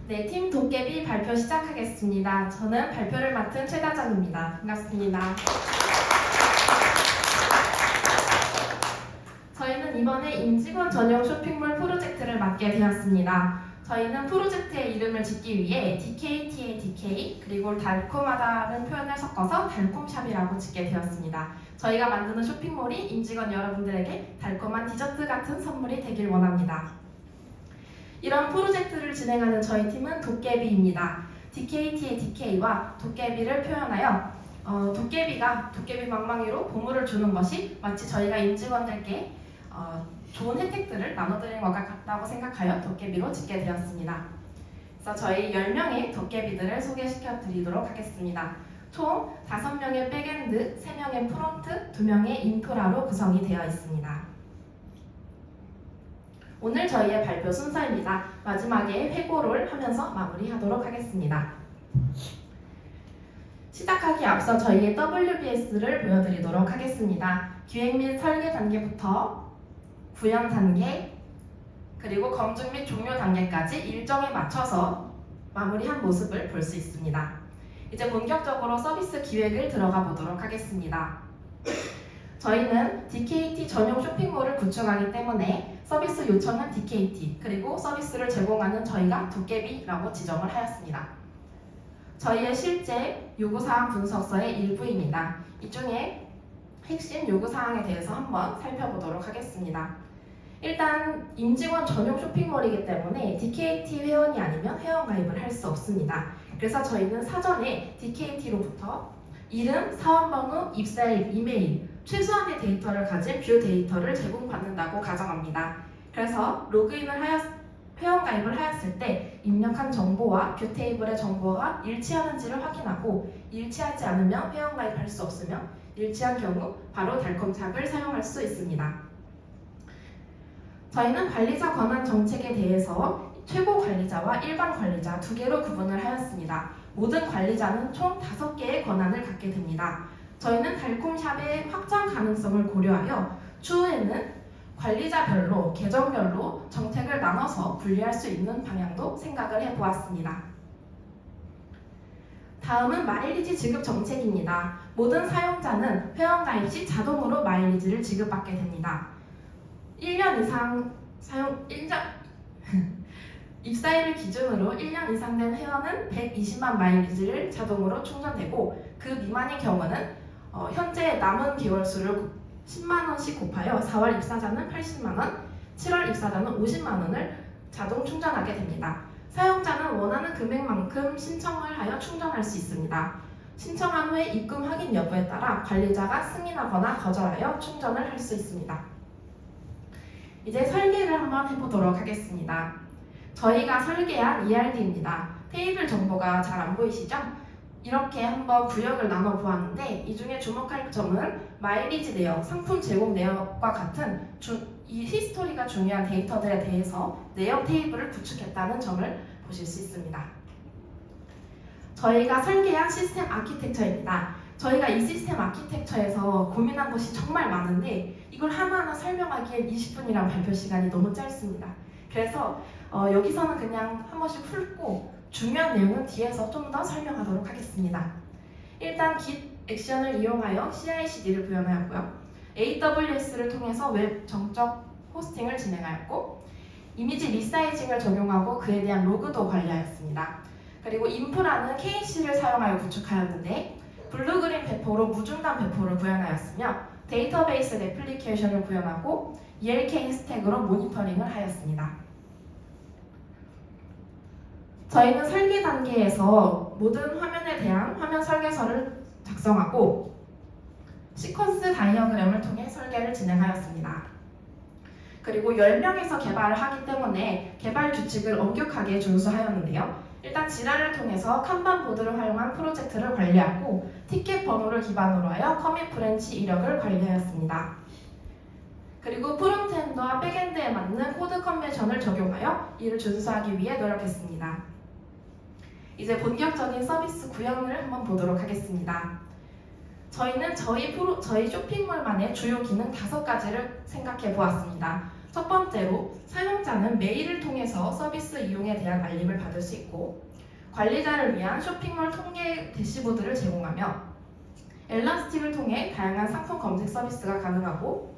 네, 팀 도깨비 발표 시작하겠습니다. 저는 발표를 맡은 최다정입니다. 반갑습니다. 저희는 이번에 임직원 전용 쇼핑몰 프로젝트를 맡게 되었습니다. 저희는 프로젝트의 이름을 짓기 위해 DKT의 DK 그리고 달콤하다는 표현을 섞어서 달콤샵이라고 짓게 되었습니다. 저희가 만드는 쇼핑몰이 임직원 여러분들에게 달콤한 디저트 같은 선물이 되길 원합니다. 이런 프로젝트를 진행하는 저희 팀은 도깨비입니다. DKT의 DK와 도깨비를 표현하여 도깨비가 도깨비 망망이로 보물을 주는 것이 마치 저희가 임직원들께 좋은 혜택들을 나눠드리는 것 같다고 생각하여 도깨비로 짓게 되었습니다. 그래서 저희 10명의 도깨비들을 소개시켜 드리도록 하겠습니다. 총 5명의 백엔드, 3명의 프론트, 2명의 인프라로 구성이 되어 있습니다. 오늘 저희의 발표 순서입니다. 마지막에 회고를 하면서 마무리하도록 하겠습니다. 시작하기 앞서 저희의 WBS를 보여드리도록 하겠습니다. 기획 및 설계 단계부터 구현 단계, 그리고 검증 및 종료 단계까지 일정에 맞춰서 마무리한 모습을 볼 수 있습니다. 이제 본격적으로 서비스 기획을 들어가 보도록 하겠습니다. 저희는 DKT 전용 쇼핑몰을 구축하기 때문에 서비스 요청은 DKT, 그리고 서비스를 제공하는 저희가 도깨비라고 지정을 하였습니다. 저희의 실제 요구사항 분석서의 일부입니다. 이 중에 핵심 요구사항에 대해서 한번 살펴보도록 하겠습니다. 일단 임직원 전용 쇼핑몰이기 때문에 DKT 회원이 아니면 회원가입을 할 수 없습니다. 그래서 저희는 사전에 DKT로부터 이름, 사원번호, 입사일, 이메일, 최소한의 데이터를 가진 뷰 데이터를 제공받는다고 가정합니다. 그래서 회원가입을 하였을 때 입력한 정보와 뷰 테이블의 정보가 일치하는지를 확인하고 일치하지 않으면 회원가입할 수 없으며 일치한 경우 바로 달콤샵을 사용할 수 있습니다. 저희는 관리자 권한 정책에 대해서 최고 관리자와 일반 관리자 두 개로 구분을 하였습니다. 모든 관리자는 총 5개의 권한을 갖게 됩니다. 저희는 달콤샵의 확장 가능성을 고려하여 추후에는 관리자별로, 계정별로 정책을 나눠서 분리할 수 있는 방향도 생각을 해보았습니다. 다음은 마일리지 지급 정책입니다. 모든 사용자는 회원가입 시 자동으로 마일리지를 지급받게 됩니다. 1년 이상 입사일을 기준으로 1년 이상 된 회원은 120만 마일리지를 자동으로 충전되고 그 미만의 경우는 현재 남은 개월수를 10만원씩 곱하여 4월 입사자는 80만원, 7월 입사자는 50만원을 자동 충전하게 됩니다. 사용자는 원하는 금액만큼 신청을 하여 충전할 수 있습니다. 신청한 후에 입금 확인 여부에 따라 관리자가 승인하거나 거절하여 충전을 할 수 있습니다. 이제 설계를 한번 해보도록 하겠습니다. 저희가 설계한 ERD입니다. 테이블 정보가 잘 안 보이시죠? 이렇게 한번 구역을 나눠 보았는데 이 중에 주목할 점은 마일리지 내역, 상품 제공 내역과 같은 이 히스토리가 중요한 데이터들에 대해서 내역 테이블을 구축했다는 점을 보실 수 있습니다. 저희가 설계한 시스템 아키텍처입니다. 저희가 이 시스템 아키텍처에서 고민한 것이 정말 많은데 이걸 하나하나 설명하기엔 20분이란 발표 시간이 너무 짧습니다. 그래서 여기서는 그냥 한 번씩 훑고 중요한 내용은 뒤에서 좀 더 설명하도록 하겠습니다. 일단 Git 액션을 이용하여 CI/CD를 구현하였고요. AWS를 통해서 웹 정적 호스팅을 진행하였고 이미지 리사이징을 적용하고 그에 대한 로그도 관리하였습니다. 그리고 인프라는 KC를 사용하여 구축하였는데 블루그린 배포로 무중단 배포를 구현하였으며 데이터베이스 레플리케이션을 구현하고 ELK 스택으로 모니터링을 하였습니다. 저희는 설계 단계에서 모든 화면에 대한 화면 설계서를 작성하고 시퀀스 다이어그램을 통해 설계를 진행하였습니다. 그리고 10명에서 개발을 하기 때문에 개발 규칙을 엄격하게 준수하였는데요. 일단 지라를 통해서 칸반 보드를 활용한 프로젝트를 관리하고 티켓 번호를 기반으로 하여 커밋 브랜치 이력을 관리하였습니다. 그리고 프론트엔드와 백엔드에 맞는 코드 컨벤션을 적용하여 이를 준수하기 위해 노력했습니다. 이제 본격적인 서비스 구현을 한번 보도록 하겠습니다. 저희는 저희 쇼핑몰만의 주요 기능 5가지를 생각해 보았습니다. 첫 번째로 사용자는 메일을 통해서 서비스 이용에 대한 알림을 받을 수 있고, 관리자를 위한 쇼핑몰 통계 대시보드를 제공하며 엘라스틱을 통해 다양한 상품 검색 서비스가 가능하고,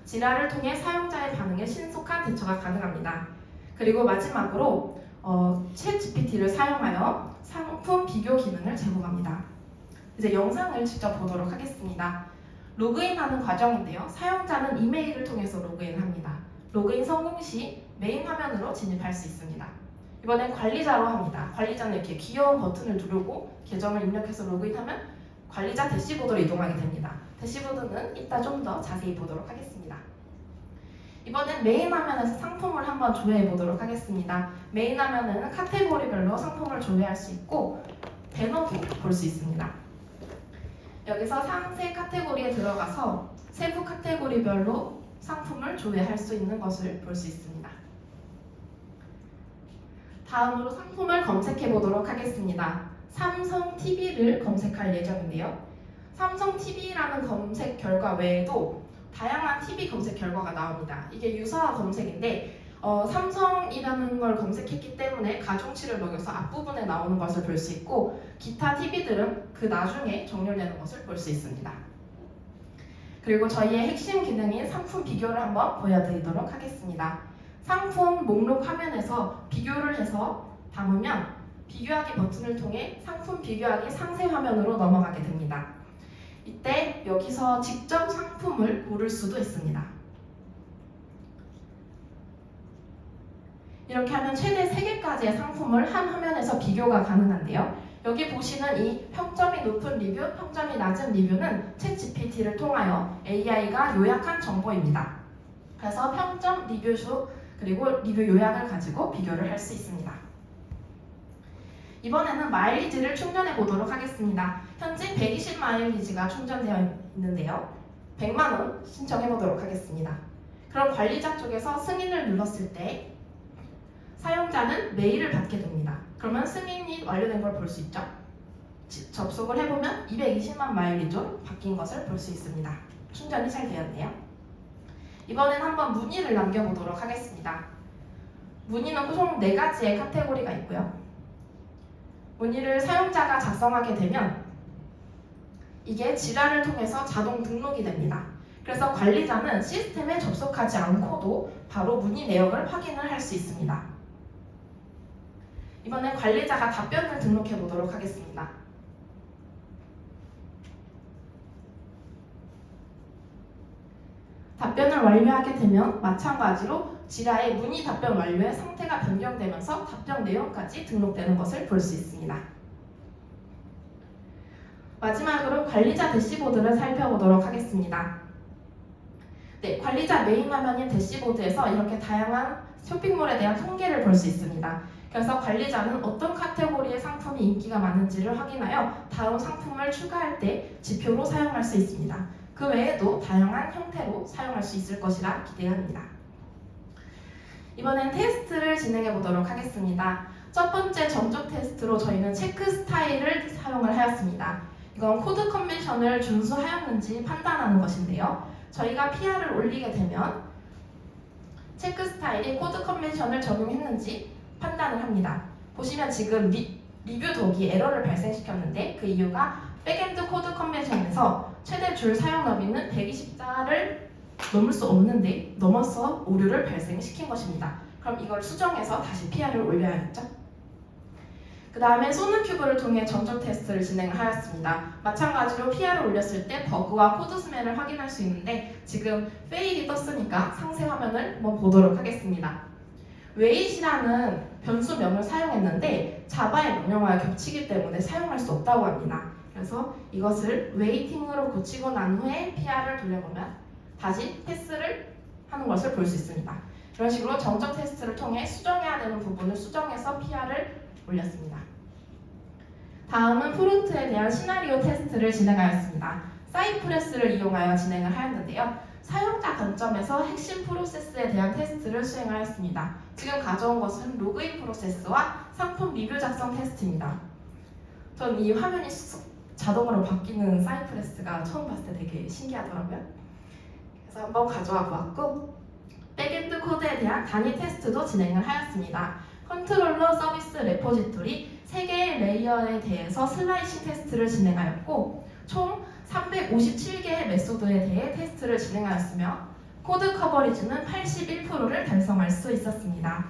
지라를 통해 사용자의 반응에 신속한 대처가 가능합니다. 그리고 마지막으로 챗 GPT를 사용하여 상품 비교 기능을 제공합니다. 이제 영상을 직접 보도록 하겠습니다. 로그인하는 과정인데요. 사용자는 이메일을 통해서 로그인합니다. 로그인 성공 시 메인 화면으로 진입할 수 있습니다. 이번엔 관리자로 합니다. 관리자는 이렇게 귀여운 버튼을 누르고 계정을 입력해서 로그인하면 관리자 대시보드로 이동하게 됩니다. 대시보드는 이따 좀 더 자세히 보도록 하겠습니다. 이번엔 메인 화면에서 상품을 한번 조회해 보도록 하겠습니다. 메인 화면에는 카테고리별로 상품을 조회할 수 있고 배너도 볼 수 있습니다. 여기서 상세 카테고리에 들어가서 세부 카테고리별로 상품을 조회할 수 있는 것을 볼 수 있습니다. 다음으로 상품을 검색해 보도록 하겠습니다. 삼성 TV를 검색할 예정인데요. 삼성 TV라는 검색 결과 외에도 다양한 TV 검색 결과가 나옵니다. 이게 유사 검색인데 삼성이라는 걸 검색했기 때문에 가중치를 먹여서 앞부분에 나오는 것을 볼 수 있고, 기타 TV들은 그 나중에 정렬되는 것을 볼 수 있습니다. 그리고 저희의 핵심 기능인 상품 비교를 한번 보여드리도록 하겠습니다. 상품 목록 화면에서 비교를 해서 담으면 비교하기 버튼을 통해 상품 비교하기 상세 화면으로 넘어가게 됩니다. 이때 여기서 직접 상품을 고를 수도 있습니다. 이렇게 하면 최대 3개까지의 상품을 한 화면에서 비교가 가능한데요. 여기 보시는 이 평점이 높은 리뷰, 평점이 낮은 리뷰는 챗 GPT를 통하여 AI가 요약한 정보입니다. 그래서 평점, 리뷰수, 그리고 리뷰 요약을 가지고 비교를 할 수 있습니다. 이번에는 마일리지를 충전해 보도록 하겠습니다. 현재 120 마일리지가 충전되어 있는데요. 100만원 신청해 보도록 하겠습니다. 그럼 관리자 쪽에서 승인을 눌렀을 때 사용자는 메일을 받게 됩니다. 그러면 승인이 완료된 걸 볼 수 있죠. 접속을 해보면 220만 마일리지로 바뀐 것을 볼 수 있습니다. 충전이 잘 되었네요. 이번엔 한번 문의를 남겨보도록 하겠습니다. 문의는 총 4가지의 카테고리가 있고요. 문의를 사용자가 작성하게 되면 이게 지라를 통해서 자동 등록이 됩니다. 그래서 관리자는 시스템에 접속하지 않고도 바로 문의 내역을 확인을 할 수 있습니다. 이번엔 관리자가 답변을 등록해 보도록 하겠습니다. 답변을 완료하게 되면 마찬가지로 지라의 문의 답변 완료의 상태가 변경되면서 답변 내용까지 등록되는 것을 볼 수 있습니다. 마지막으로 관리자 대시보드를 살펴보도록 하겠습니다. 네, 관리자 메인 화면인 대시보드에서 이렇게 다양한 쇼핑몰에 대한 통계를 볼 수 있습니다. 그래서 관리자는 어떤 카테고리의 상품이 인기가 많은지를 확인하여 다음 상품을 추가할 때 지표로 사용할 수 있습니다. 그 외에도 다양한 형태로 사용할 수 있을 것이라 기대합니다. 이번엔 테스트를 진행해 보도록 하겠습니다. 첫 번째 전적 테스트로 저희는 체크 스타일을 사용을 하였습니다. 이건 코드 컨벤션을 준수하였는지 판단하는 것인데요. 저희가 PR을 올리게 되면 체크 스타일이 코드 컨벤션을 적용했는지 판단을 합니다. 보시면 지금 리뷰 독이 에러를 발생시켰는데 그 이유가 백엔드 코드 컨벤션에서 최대 줄 사용 너비는 120자를 넘을 수 없는데 넘어서 오류를 발생시킨 것입니다. 그럼 이걸 수정해서 다시 PR을 올려야겠죠? 그 다음에 소누큐브를 통해 전적 테스트를 진행하였습니다. 마찬가지로 PR을 올렸을 때 버그와 코드 스멜을 확인할 수 있는데 지금 페일이 떴으니까 상세 화면을 한번 보도록 하겠습니다. 웨이트이라는 변수명을 사용했는데 자바의 명령어와 겹치기 때문에 사용할 수 없다고 합니다. 그래서 이것을 웨이팅으로 고치고 난 후에 PR을 돌려보면 다시 패스를 하는 것을 볼 수 있습니다. 이런 식으로 정적 테스트를 통해 수정해야 되는 부분을 수정해서 PR을 올렸습니다. 다음은 프론트에 대한 시나리오 테스트를 진행하였습니다. 사이프레스를 이용하여 진행을 하였는데요. 사용자 관점에서 핵심 프로세스에 대한 테스트를 수행하였습니다. 지금 가져온 것은 로그인 프로세스와 상품 리뷰 작성 테스트입니다. 전 이 화면이 자동으로 바뀌는 사이프레스가 처음 봤을 때 되게 신기하더라고요. 그래서 한번 가져와 보았고 백엔드 코드에 대한 단위 테스트도 진행을 하였습니다. 컨트롤러 서비스 레포지토리 3개의 레이어에 대해서 슬라이싱 테스트를 진행하였고 총 357개의 메소드에 대해 테스트를 진행하였으며 코드 커버리지는 81%를 달성할 수 있었습니다.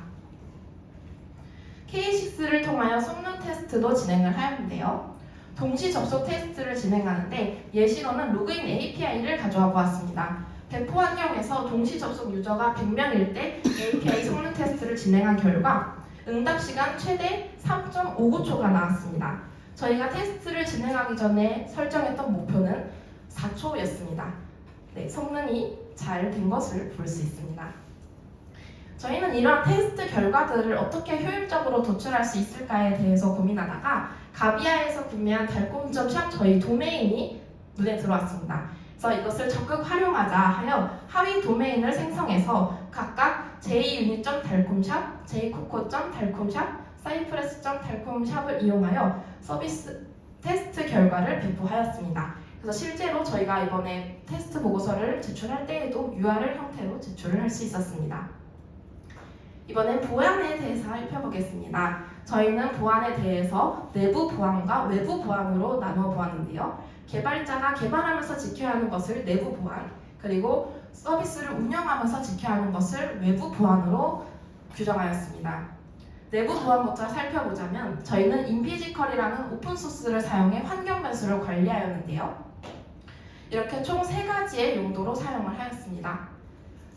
K6를 통하여 성능 테스트도 진행을 하였는데요. 동시 접속 테스트를 진행하는데 예시로는 로그인 API를 가져와 보았습니다. 배포 환경에서 동시 접속 유저가 100명일 때 API 성능 테스트를 진행한 결과 응답 시간 최대 3.59초가 나왔습니다. 저희가 테스트를 진행하기 전에 설정했던 목표는 4초였습니다. 네, 성능이 잘 된 것을 볼 수 있습니다. 저희는 이러한 테스트 결과들을 어떻게 효율적으로 도출할 수 있을까에 대해서 고민하다가 가비아에서 구매한 달콤.샵 저희 도메인이 눈에 들어왔습니다. 그래서 이것을 적극 활용하자 하여 하위 도메인을 생성해서 각각 junit.달콤샵, jcoco.달콤샵, cypress.달콤샵을 이용하여 서비스 테스트 결과를 배포하였습니다. 그래서 실제로 저희가 이번에 테스트 보고서를 제출할 때에도 URL 형태로 제출을 할 수 있었습니다. 이번엔 보안에 대해서 살펴보겠습니다. 저희는 보안에 대해서 내부 보안과 외부 보안으로 나누어 보았는데요. 개발자가 개발하면서 지켜야 하는 것을 내부 보안, 그리고 서비스를 운영하면서 지켜야 하는 것을 외부 보안으로 규정하였습니다. 내부 보안부터 살펴보자면 저희는 인피지컬이라는 오픈소스를 사용해 환경 변수를 관리하였는데요. 이렇게 총 3가지의 용도로 사용을 하였습니다.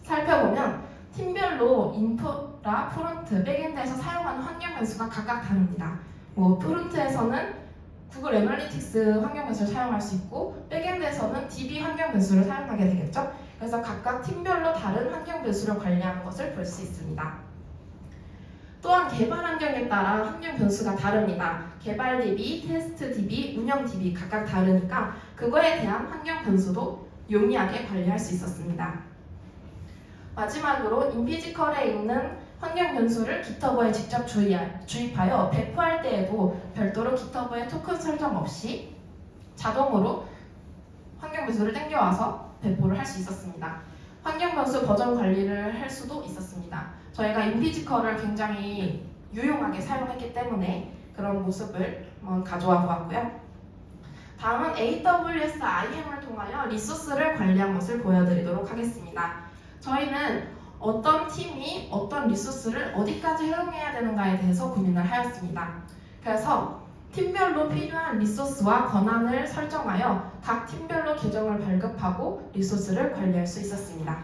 살펴보면 팀별로 인프라, 프론트, 백엔드에서 사용하는 환경 변수가 각각 다릅니다. 프론트에서는 구글 애널리틱스 환경 변수를 사용할 수 있고 백엔드에서는 DB 환경 변수를 사용하게 되겠죠. 그래서 각각 팀별로 다른 환경 변수를 관리하는 것을 볼 수 있습니다. 또한 개발 환경에 따라 환경 변수가 다릅니다. 개발 DB, 테스트 DB, 운영 DB 각각 다르니까 그거에 대한 환경 변수도 용이하게 관리할 수 있었습니다. 마지막으로 인피지컬에 있는 환경 변수를 GitHub에 직접 주입하여 배포할 때에도 별도로 GitHub에 토큰 설정 없이 자동으로 환경 변수를 땡겨와서 배포를 할 수 있었습니다. 환경 변수 버전 관리를 할 수도 있었습니다. 저희가 인피지컬을 굉장히 유용하게 사용했기 때문에 그런 모습을 한번 가져와 보았고요. 다음은 AWS IAM을 통하여 리소스를 관리한 것을 보여드리도록 하겠습니다. 저희는 어떤 팀이 어떤 리소스를 어디까지 활용해야 되는가에 대해서 고민을 하였습니다. 그래서 팀별로 필요한 리소스와 권한을 설정하여 각 팀별로 계정을 발급하고 리소스를 관리할 수 있었습니다.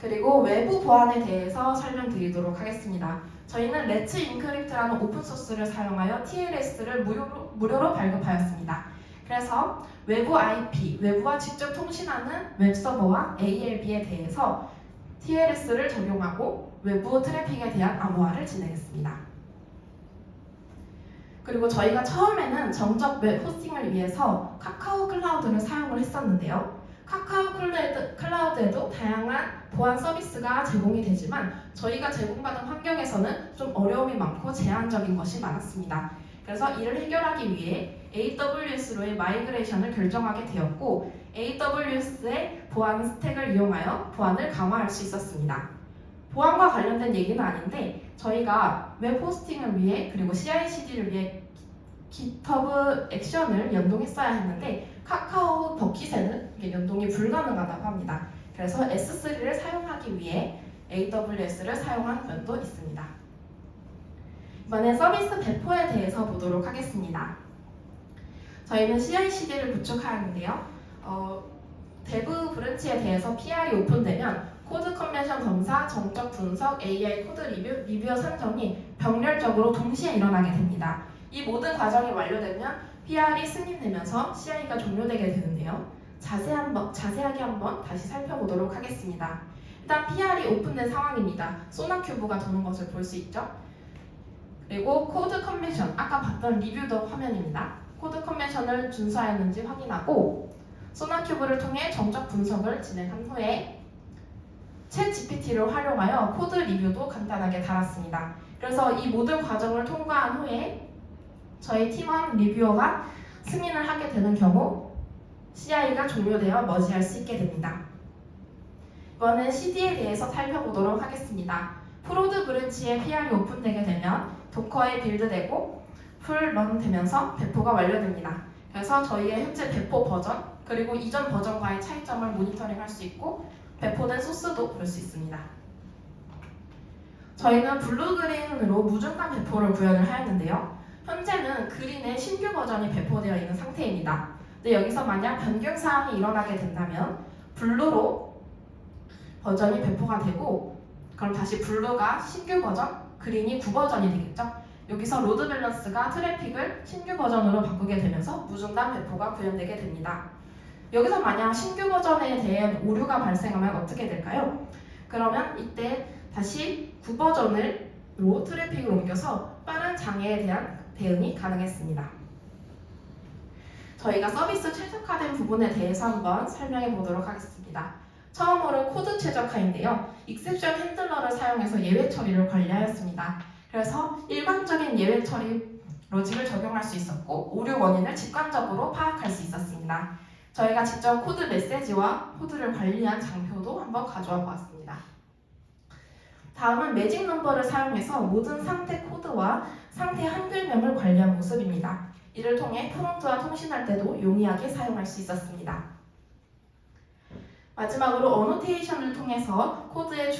그리고 외부 보안에 대해서 설명드리도록 하겠습니다. 저희는 레츠 인크립트라는 오픈소스를 사용하여 TLS를 무료로 발급하였습니다. 그래서 외부 IP, 외부와 직접 통신하는 웹서버와 ALB에 대해서 TLS를 적용하고 외부 트래픽에 대한 암호화를 진행했습니다. 그리고 저희가 처음에는 정적 웹 호스팅을 위해서 카카오 클라우드를 사용을 했었는데요. 카카오 클라우드에도 다양한 보안 서비스가 제공이 되지만 저희가 제공받은 환경에서는 좀 어려움이 많고 제한적인 것이 많았습니다. 그래서 이를 해결하기 위해 AWS로의 마이그레이션을 결정하게 되었고 AWS의 보안 스택을 이용하여 보안을 강화할 수 있었습니다. 보안과 관련된 얘기는 아닌데 저희가 웹 호스팅을 위해 그리고 CI/CD를 위해 GitHub 액션을 연동했어야 했는데 카카오 버킷에는 이게 연동이 불가능하다고 합니다. 그래서 S3를 사용하기 위해 AWS를 사용한 면도 있습니다. 이번엔 서비스 배포에 대해서 보도록 하겠습니다. 저희는 CI/CD를 구축하였는데요. 대부 브랜치에 대해서 PR이 오픈되면 코드 컨벤션 검사, 정적 분석, AI 코드 리뷰어 산정이 병렬적으로 동시에 일어나게 됩니다. 이 모든 과정이 완료되면 PR이 승인되면서 CI가 종료되게 되는데요. 자세하게 한번 다시 살펴보도록 하겠습니다. 일단 PR이 오픈된 상황입니다. 소나큐브가 도는 것을 볼 수 있죠. 그리고 코드 컨벤션, 아까 봤던 리뷰더 화면입니다. 코드 컨벤션을 준수하였는지 확인하고 소나큐브를 통해 정적 분석을 진행한 후에 챗GPT를 활용하여 코드 리뷰도 간단하게 달았습니다. 그래서 이 모든 과정을 통과한 후에 저희 팀원 리뷰어가 승인을 하게 되는 경우 CI가 종료되어 머지할 수 있게 됩니다. 이번엔 CD에 대해서 살펴보도록 하겠습니다. 프로드 브랜치의 PR이 오픈되게 되면 도커에 빌드되고 풀런 되면서 배포가 완료됩니다. 그래서 저희의 현재 배포 버전 그리고 이전 버전과의 차이점을 모니터링할 수 있고 배포된 소스도 볼 수 있습니다. 저희는 블루그린으로 무중간 배포를 구현을 하였는데요. 현재는 그린의 신규 버전이 배포되어 있는 상태입니다. 근데 여기서 만약 변경사항이 일어나게 된다면 블루로 버전이 배포가 되고 그럼 다시 블루가 신규 버전, 그린이 9버전이 되겠죠. 여기서 로드 밸런스가 트래픽을 신규 버전으로 바꾸게 되면서 무중간 배포가 구현되게 됩니다. 여기서 만약 신규 버전에 대한 오류가 발생하면 어떻게 될까요? 그러면 이때 다시 9버전으로 트래픽을 옮겨서 빠른 장애에 대한 대응이 가능했습니다. 저희가 서비스 최적화된 부분에 대해서 한번 설명해 보도록 하겠습니다. 처음으로 코드 최적화인데요. 익셉션 핸들러를 사용해서 예외 처리를 관리하였습니다. 그래서 일반적인 예외 처리 로직을 적용할 수 있었고 오류 원인을 직관적으로 파악할 수 있었습니다. 저희가 직접 코드 메시지와 코드를 관리한 장표도 한번 가져와 보았습니다. 다음은 매직 넘버를 사용해서 모든 상태 코드와 상태 한글명을 관리한 모습입니다. 이를 통해 프론트와 통신할 때도 용이하게 사용할 수 있었습니다. 마지막으로 어노테이션을 통해서 코드의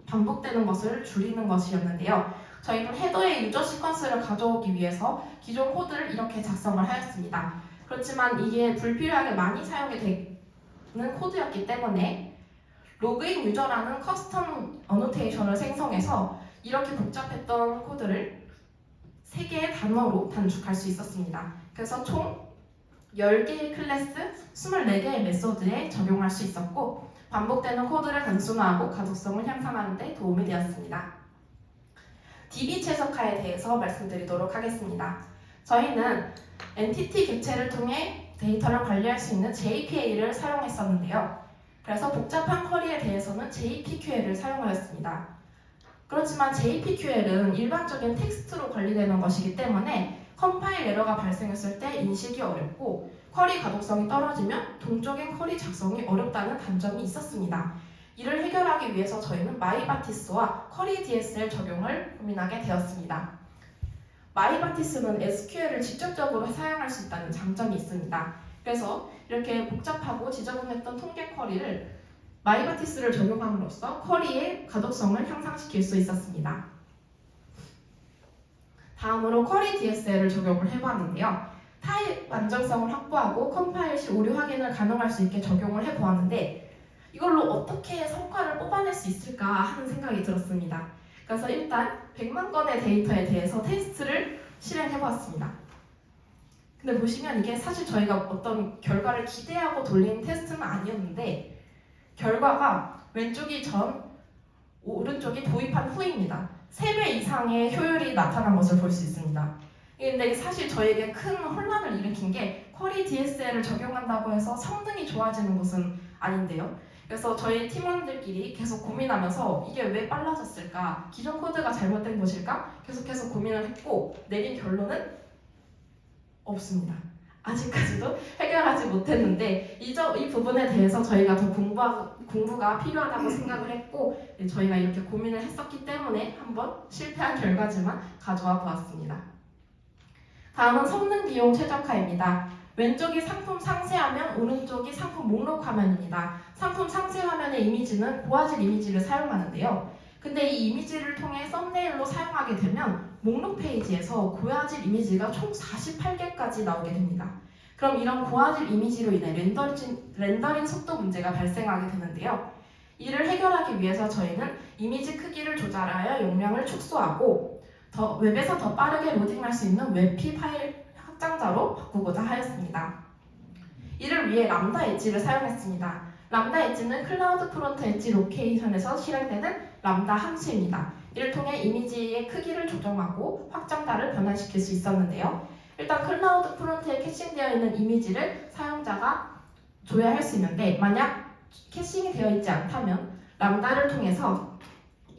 반복되는 것을 줄이는 것이었는데요. 저희는 헤더의 유저 시퀀스를 가져오기 위해서 기존 코드를 이렇게 작성을 하였습니다. 그렇지만 이게 불필요하게 많이 사용이 되는 코드였기 때문에 로그인 유저라는 커스텀 어노테이션을 생성해서 이렇게 복잡했던 코드를 3개의 단어로 단축할 수 있었습니다. 그래서 총 10개의 클래스, 24개의 메소드에 적용할 수 있었고 반복되는 코드를 단순화하고 가독성을 향상하는 데 도움이 되었습니다. DB 최적화에 대해서 말씀드리도록 하겠습니다. 저희는 엔티티 객체를 통해 데이터를 관리할 수 있는 JPA를 사용했었는데요. 그래서 복잡한 쿼리에 대해서는 JPQL을 사용하였습니다. 그렇지만 JPQL은 일반적인 텍스트로 관리되는 것이기 때문에 컴파일 에러가 발생했을 때 인식이 어렵고 쿼리 가독성이 떨어지면 동적인 쿼리 작성이 어렵다는 단점이 있었습니다. 이를 해결하기 위해서 저희는 마이바티스와 쿼리 DSL 적용을 고민하게 되었습니다. 마이바티스는 SQL을 직접적으로 사용할 수 있다는 장점이 있습니다. 그래서 이렇게 복잡하고 지저분했던 통계 쿼리를 마이바티스를 적용함으로써 쿼리의 가독성을 향상시킬 수 있었습니다. 다음으로 쿼리 DSL을 적용을 해보았는데요. 타입 안정성을 확보하고 컴파일 시 오류 확인을 가능할 수 있게 적용을 해보았는데 이걸로 어떻게 성과를 뽑아낼 수 있을까 하는 생각이 들었습니다. 그래서 일단 100만 건의 데이터에 대해서 테스트를 실행해보았습니다. 근데 보시면 이게 사실 저희가 어떤 결과를 기대하고 돌린 테스트는 아니었는데 결과가 왼쪽이 전, 오른쪽이 도입한 후입니다. 3배 이상의 효율이 나타난 것을 볼 수 있습니다. 근데 사실 저에게 큰 혼란을 일으킨 게 쿼리 DSL을 적용한다고 해서 성능이 좋아지는 것은 아닌데요. 그래서 저희 팀원들끼리 계속 고민하면서 이게 왜 빨라졌을까? 기존 코드가 잘못된 것일까? 계속해서 고민을 했고 내린 결론은 없습니다. 아직까지도 해결하지 못했는데 이 부분에 대해서 저희가 더 공부가 필요하다고 생각을 했고 저희가 이렇게 고민을 했었기 때문에 한번 실패한 결과지만 가져와 보았습니다. 다음은 성능 비용 최적화입니다. 왼쪽이 상품 상세 화면, 오른쪽이 상품 목록 화면입니다. 상품 상세 화면의 이미지는 고화질 이미지를 사용하는데요. 근데 이 이미지를 통해 썸네일로 사용하게 되면 목록 페이지에서 고화질 이미지가 총 48개까지 나오게 됩니다. 그럼 이런 고화질 이미지로 인해 렌더링 속도 문제가 발생하게 되는데요. 이를 해결하기 위해서 저희는 이미지 크기를 조절하여 용량을 축소하고 웹에서 더 빠르게 로딩할 수 있는 웹P 파일 확장자로 바꾸고자 하였습니다. 이를 위해 람다 엣지를 사용했습니다. 람다 엣지는 클라우드 프론트 엣지 로케이션에서 실행되는 람다 함수입니다. 이를 통해 이미지의 크기를 조정하고 확장자를 변환시킬 수 있었는데요. 일단 클라우드 프론트에 캐싱되어 있는 이미지를 사용자가 조회할 수 있는데 만약 캐싱이 되어 있지 않다면 람다를 통해서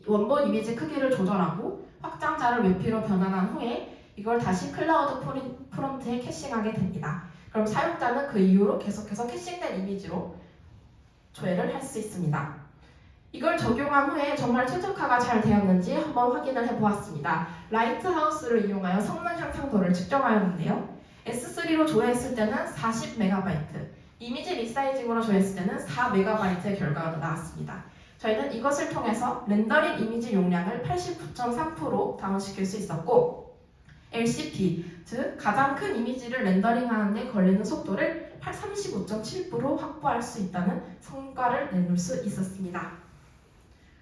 원본 이미지 크기를 조절하고 확장자를 웹P로 변환한 후에 이걸 다시 클라우드 프론트에 캐싱하게 됩니다. 그럼 사용자는 그 이후로 계속해서 캐싱된 이미지로 조회를 할 수 있습니다. 이걸 적용한 후에 정말 최적화가 잘 되었는지 한번 확인을 해보았습니다. 라이트하우스를 이용하여 성능 향상도를 측정하였는데요. S3로 조회했을 때는 40MB, 이미지 리사이징으로 조회했을 때는 4MB의 결과가 나왔습니다. 저희는 이것을 통해서 렌더링 이미지 용량을 89.3% 다운시킬 수 있었고, LCP, 즉 가장 큰 이미지를 렌더링하는 데 걸리는 속도를 35.7% 확보할 수 있다는 성과를 내놓을 수 있었습니다.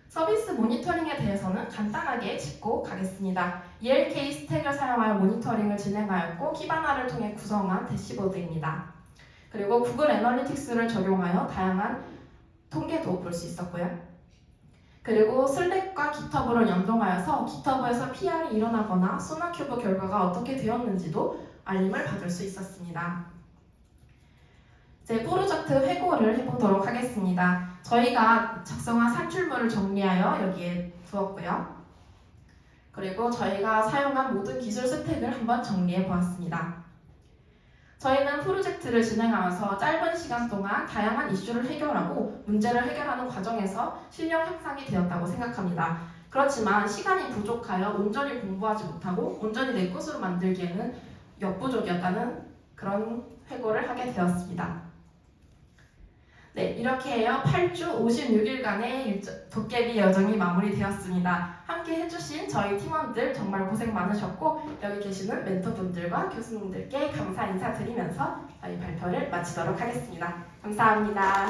서비스 모니터링에 대해서는 간단하게 짚고 가겠습니다. ELK 스택을 사용하여 모니터링을 진행하였고 키바나를 통해 구성한 대시보드입니다. 그리고 구글 애널리틱스를 적용하여 다양한 통계도 볼 수 있었고요. 그리고 슬랙과 깃허브를 연동하여서 깃허브에서 PR이 일어나거나 소나큐브 결과가 어떻게 되었는지도 알림을 받을 수 있었습니다. 이제 프로젝트 회고를 해보도록 하겠습니다. 저희가 작성한 산출물을 정리하여 여기에 두었고요. 그리고 저희가 사용한 모든 기술 스택을 한번 정리해 보았습니다. 저희는 프로젝트를 진행하면서 짧은 시간 동안 다양한 이슈를 해결하고 문제를 해결하는 과정에서 실력 향상이 되었다고 생각합니다. 그렇지만 시간이 부족하여 온전히 공부하지 못하고 온전히 내 것으로 만들기에는 역부족이었다는 그런 회고를 하게 되었습니다. 네, 이렇게 해요 8주 56일간의 도깨비 여정이 마무리되었습니다. 함께 해주신 저희 팀원들 정말 고생 많으셨고 여기 계시는 멘토분들과 교수님들께 감사 인사드리면서 저희 발표를 마치도록 하겠습니다. 감사합니다.